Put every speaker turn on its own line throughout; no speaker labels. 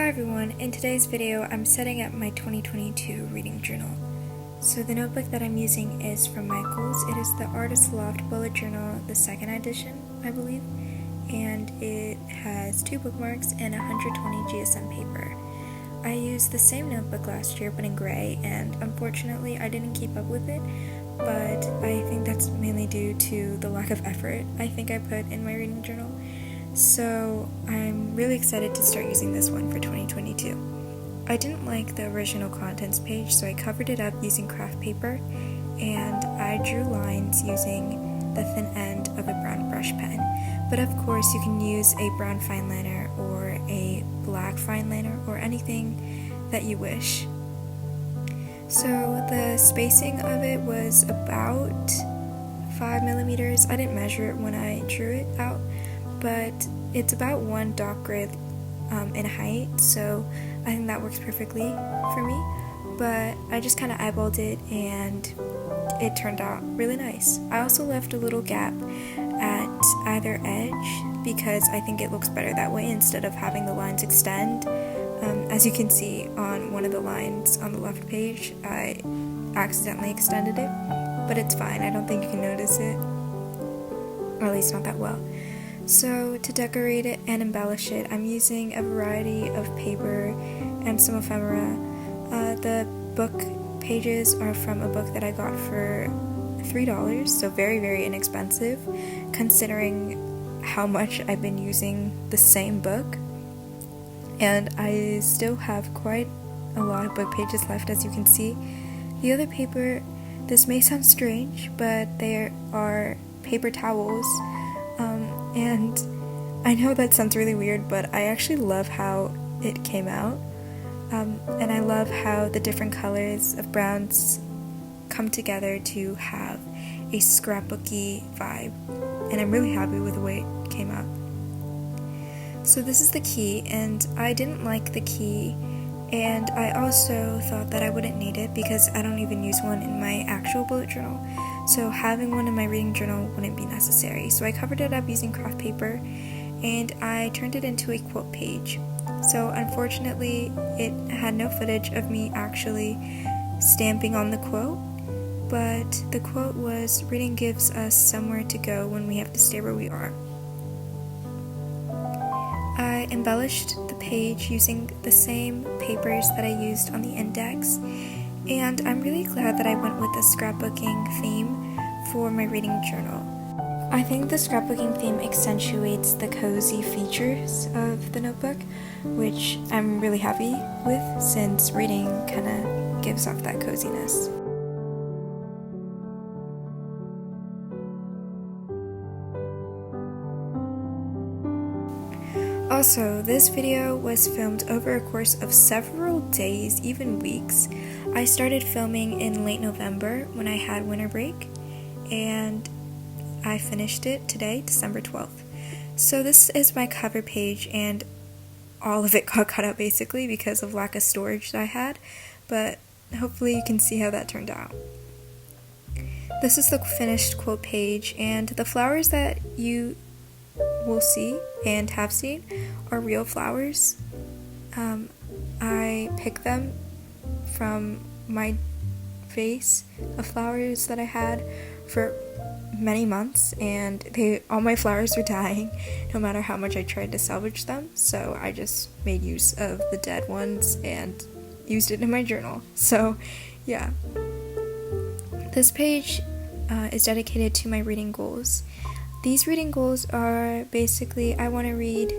Hi everyone, in today's video I'm setting up my 2022 reading journal. So the notebook that I'm using is from Michael's. It is the Artist Loft Bullet Journal, the second edition, I believe, and it has 2 bookmarks and 120 GSM paper. I used the same notebook last year but in gray, and unfortunately I didn't keep up with it, but I think that's mainly due to the lack of effort I think I put in my reading journal. So I'm really excited to start using this one for 2022. I didn't like the original contents page, so I covered it up using craft paper, and I drew lines using the thin end of a brown brush pen. But of course you can use a brown fine liner or a black fine liner or anything that you wish. So the spacing of it was about 5 millimeters. I didn't measure it when I drew it out, but it's about 1 dark gray in height, so I think that works perfectly for me. But I just kind of eyeballed it and it turned out really nice. I also left a little gap at either edge because I think it looks better that way instead of having the lines extend. As you can see on one of the lines on the left page, I accidentally extended it, but it's fine. I don't think you can notice it, or at least not that well. So to decorate it and embellish it, I'm using a variety of paper and some ephemera. The book pages are from a book that I got for $3, so very, very inexpensive, considering how much I've been using the same book. And I still have quite a lot of book pages left, as you can see. The other paper, this may sound strange, but there are paper towels. And I know that sounds really weird, but I actually love how it came out. And I love how the different colors of browns come together to have a scrapbooky vibe. And I'm really happy with the way it came out. So this is the key, and I didn't like the key, and I also thought that I wouldn't need it because I don't even use one in my actual bullet journal. So having one in my reading journal wouldn't be necessary. So I covered it up using craft paper, and I turned it into a quote page. So unfortunately, it had no footage of me actually stamping on the quote, but the quote was, "Reading gives us somewhere to go when we have to stay where we are." I embellished the page using the same papers that I used on the index, and I'm really glad that I went with the scrapbooking theme for my reading journal. I think the scrapbooking theme accentuates the cozy features of the notebook, which I'm really happy with since reading kind of gives off that coziness. Also, this video was filmed over a course of several days, even weeks. I started filming in late November when I had winter break, and I finished it today, December 12th. So this is my cover page, and all of it got cut out basically because of lack of storage that I had, but hopefully you can see how that turned out. This is the finished quote page, and the flowers that you will see and have seen are real flowers. I picked them from my vase of flowers that I had for many months, and all my flowers were dying no matter how much I tried to salvage them, so I just made use of the dead ones and used it in my journal. So yeah, this page is dedicated to my reading goals. These reading goals are basically, I want to read,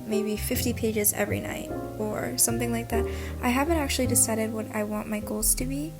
maybe 50 pages every night or something like that. I haven't actually decided what I want my goals to be,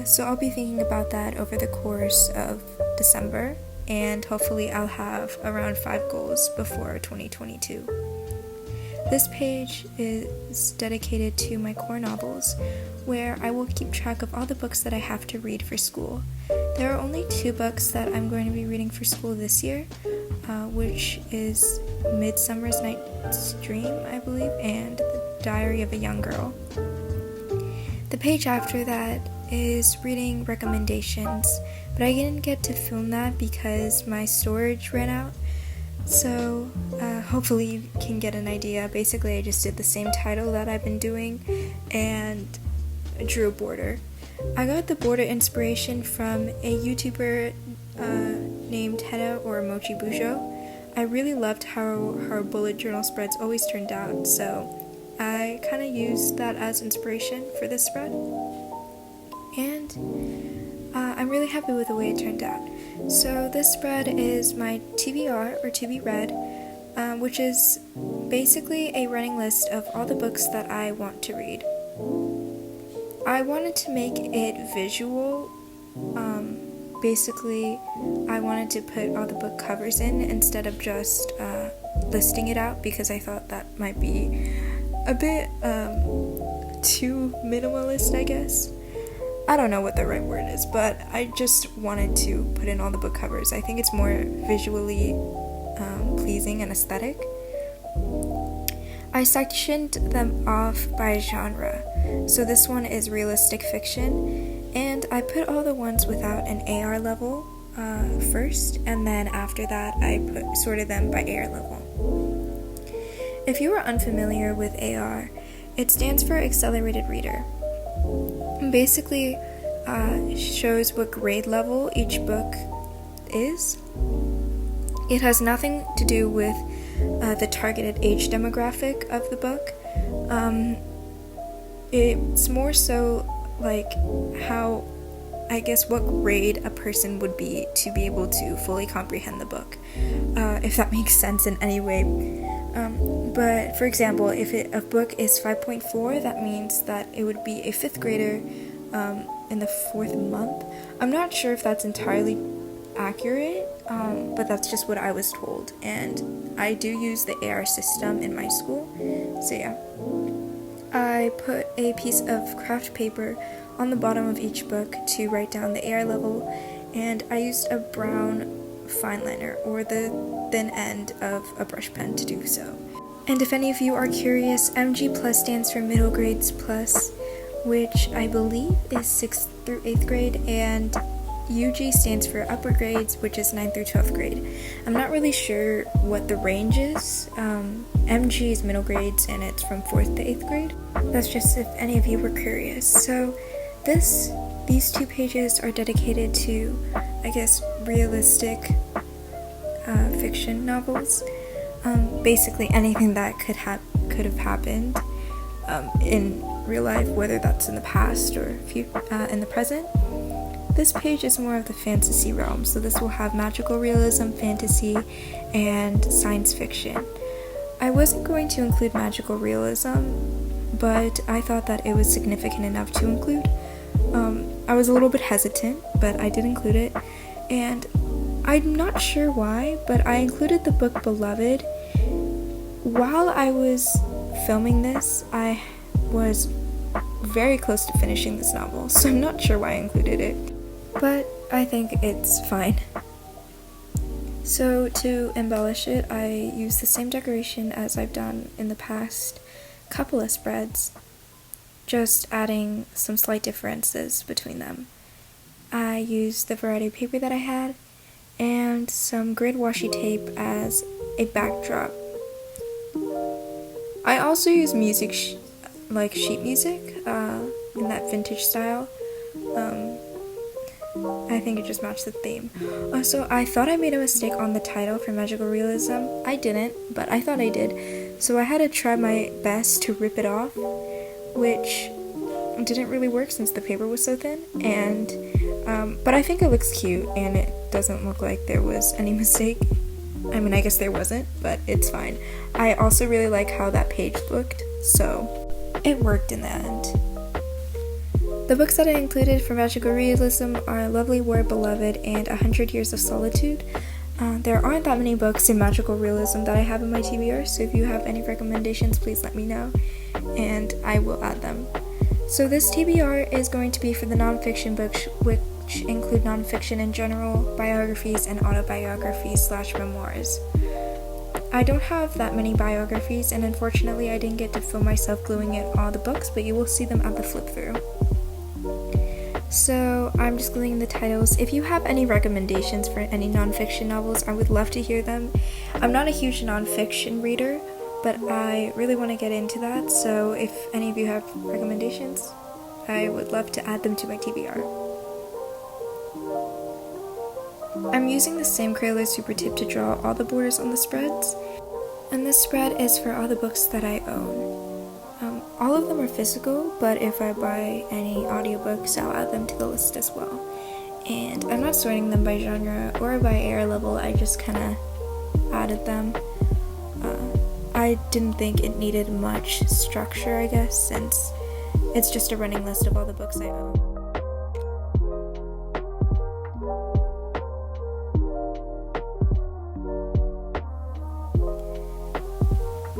so I'll be thinking about that over the course of December, and hopefully I'll have around 5 goals before 2022. This page is dedicated to my core novels, where I will keep track of all the books that I have to read for school. There are only 2 books that I'm going to be reading for school this year, which is Midsummer's Night's Dream, I believe, and The Diary of a Young Girl. The page after that is reading recommendations, but I didn't get to film that because my storage ran out. So hopefully you can get an idea. Basically I just did the same title that I've been doing and drew a border. I got the border inspiration from a YouTuber named Henna or Mochi Bujo. I really loved how her bullet journal spreads always turned out, so I kind of used that as inspiration for this spread. And I'm really happy with the way it turned out. So this spread is my TBR or to be read, which is basically a running list of all the books that I want to read. I wanted to make it visual. Basically, I wanted to put all the book covers in instead of just listing it out, because I thought that might be a bit too minimalist, I guess. I don't know what the right word is, but I just wanted to put in all the book covers. I think it's more visually pleasing and aesthetic. I sectioned them off by genre. So this one is realistic fiction, and I put all the ones without an AR level first, and then after that I sorted them by AR level. If you are unfamiliar with AR, it stands for Accelerated Reader. Basically shows what grade level each book is. It has nothing to do with the targeted age demographic of the book. It's more so like how, I guess, what grade a person would be to be able to fully comprehend the book, if that makes sense in any way. But for example, if a book is 5.4, that means that it would be a 5th grader in the 4th month. I'm not sure if that's entirely accurate, but that's just what I was told, and I do use the AR system in my school, so yeah. I put a piece of craft paper on the bottom of each book to write down the AR level, and I used a brown fine liner or the thin end of a brush pen to do so. And if any of you are curious, MG Plus stands for Middle Grades Plus, which I believe is 6th through 8th grade, and UG stands for upper grades, which is 9th through 12th grade. I'm not really sure what the range is. MG is middle grades, and it's from 4th to 8th grade. That's just if any of you were curious. So these 2 pages are dedicated to, I guess, realistic fiction novels. Basically anything that could have happened in real life, whether that's in the past or in the present. This page is more of the fantasy realm, so this will have magical realism, fantasy, and science fiction. I wasn't going to include magical realism, but I thought that it was significant enough to include. I was a little bit hesitant, but I did include it, and I'm not sure why, but I included the book Beloved. While I was filming this, I was very close to finishing this novel, so I'm not sure why I included it, but I think it's fine. So to embellish it, I used the same decoration as I've done in the past couple of spreads, just adding some slight differences between them. I used the variety of paper that I had and some grid washi tape as a backdrop. I also used music, like sheet music, in that vintage style. I think it just matched the theme. Also, I thought I made a mistake on the title for magical realism. I didn't, but I thought I did. So I had to try my best to rip it off, which didn't really work since the paper was so thin. But I think it looks cute, and it doesn't look like there was any mistake. I mean, I guess there wasn't, but it's fine. I also really like how that page looked, so it worked in the end. The books that I included for magical realism are Lovely War, Beloved, and 100 Years of Solitude. There aren't that many books in magical realism that I have in my TBR, so if you have any recommendations, please let me know, and I will add them. So this TBR is going to be for the nonfiction books, which include nonfiction in general, biographies, and autobiographies/memoirs. I don't have that many biographies, and unfortunately I didn't get to film myself gluing in all the books, but you will see them at the flip through. So I'm just gluing the titles. If you have any recommendations for any nonfiction novels, I would love to hear them. I'm not a huge nonfiction reader, but I really want to get into that, so if any of you have recommendations, I would love to add them to my TBR. I'm using the same Crayola super tip to draw all the borders on the spreads, and this spread is for all the books that I own. All of them are physical, but if I buy any audiobooks, I'll add them to the list as well. And I'm not sorting them by genre or by AR level, I just kind of added them. I didn't think it needed much structure, I guess, since it's just a running list of all the books I own.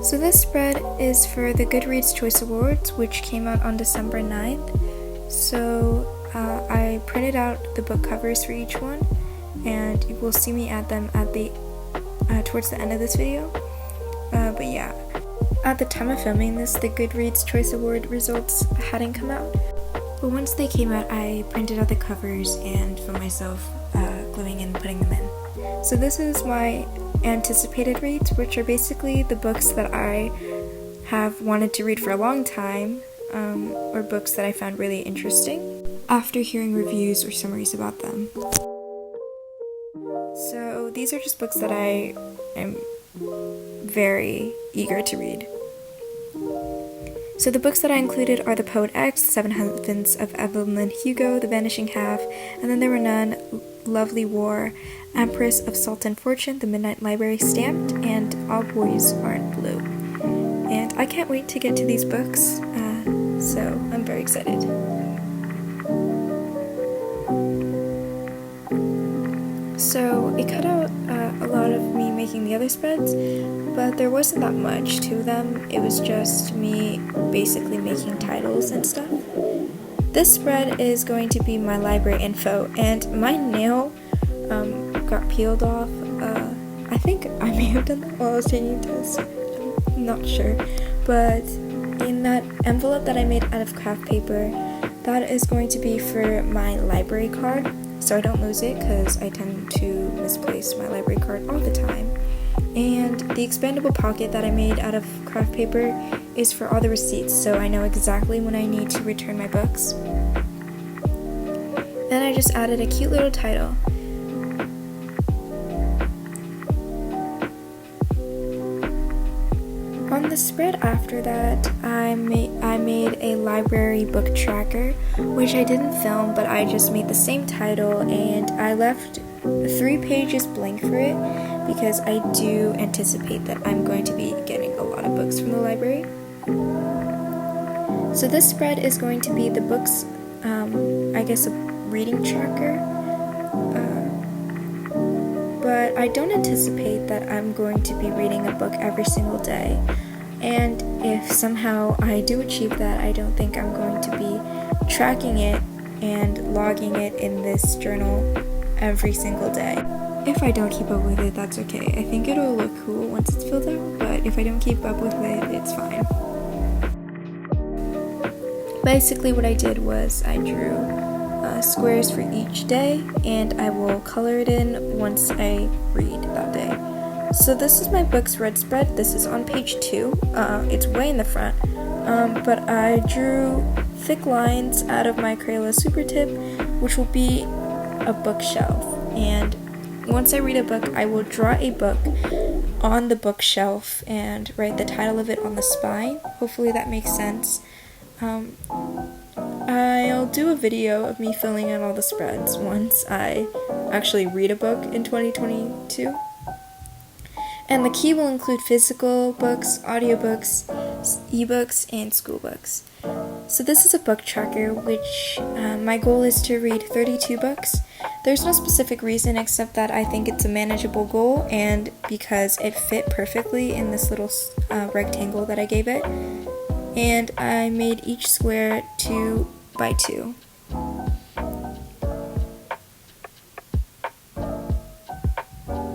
So this spread is for the Goodreads Choice Awards, which came out on December 9th. So I printed out the book covers for each one, and you will see me add them at the towards the end of this video. But yeah, at the time of filming this, the Goodreads Choice Award results hadn't come out. But once they came out, I printed out the covers and for myself gluing and putting them in. So this is my anticipated reads, which are basically the books that I have wanted to read for a long time, or books that I found really interesting after hearing reviews or summaries about them. So these are just books that I am very eager to read. So the books that I included are The Poet X, Seven Heavens of Evelyn Hugo, The Vanishing Half, And Then There Were None, Lovely War, Empress of Salt and Fortune, The Midnight Library Stamped, and All Boys Aren't Blue. And I can't wait to get to these books, so I'm very excited. So it cut out a lot of me making the other spreads, but there wasn't that much to them. It was just me basically making titles and stuff. This spread is going to be my library info, and my nail got peeled off. I think I may have done that while I was taking a test. I'm not sure. But in that envelope that I made out of craft paper, that is going to be for my library card, so I don't lose it because I tend to misplace my library card all the time. And the expandable pocket that I made out of craft paper is for all the receipts, so I know exactly when I need to return my books. Then I just added a cute little title. On the spread after that, I made a library book tracker, which I didn't film, but I just made the same title, and I left 3 pages blank for it because I do anticipate that I'm going to be getting a lot of books from the library. So this spread is going to be the books, I guess a reading tracker, but I don't anticipate that I'm going to be reading a book every single day. And if somehow I do achieve that, I don't think I'm going to be tracking it and logging it in this journal every single day. If I don't keep up with it, that's okay. I think it'll look cool once it's filled out, but if I don't keep up with it, it's fine. Basically what I did was I drew squares for each day, and I will color it in once I read that day. So this is my book's red spread. This is on page 2. It's way in the front, but I drew thick lines out of my Crayola super tip, which will be a bookshelf. And once I read a book, I will draw a book on the bookshelf and write the title of it on the spine. Hopefully that makes sense. I'll do a video of me filling in all the spreads once I actually read a book in 2022. And the key will include physical books, audiobooks, ebooks, and school books. So this is a book tracker, which my goal is to read 32 books. There's no specific reason except that I think it's a manageable goal, and because it fit perfectly in this little rectangle that I gave it. And I made each square 2 by 2.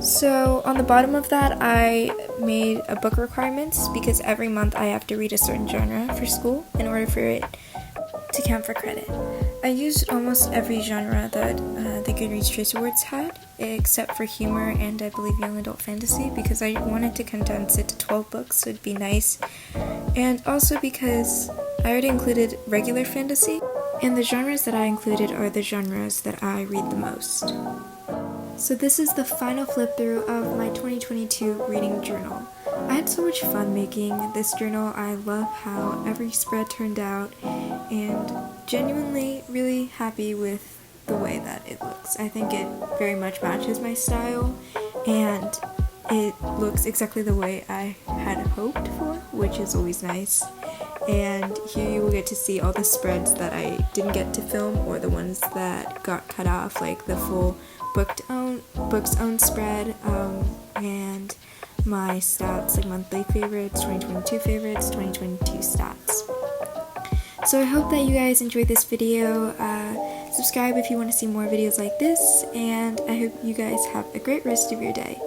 So on the bottom of that, I made a book requirements because every month I have to read a certain genre for school in order for it to count for credit. I used almost every genre that the Goodreads Choice Awards had, except for humor and I believe young adult fantasy, because I wanted to condense it to 12 books, so it'd be nice. And also because I already included regular fantasy, and the genres that I included are the genres that I read the most. So this is the final flip through of my 2022 reading journal. I had so much fun making this journal. I love how every spread turned out and genuinely really happy with the way that it looks. I think it very much matches my style and it looks exactly the way I had hoped for, which is always nice. And here you will get to see all the spreads that I didn't get to film or the ones that got cut off, like the full book's own spread, and my stats, like monthly favorites, 2022 favorites, 2022 stats. So I hope that you guys enjoyed this video. Subscribe if you want to see more videos like this, and I hope you guys have a great rest of your day.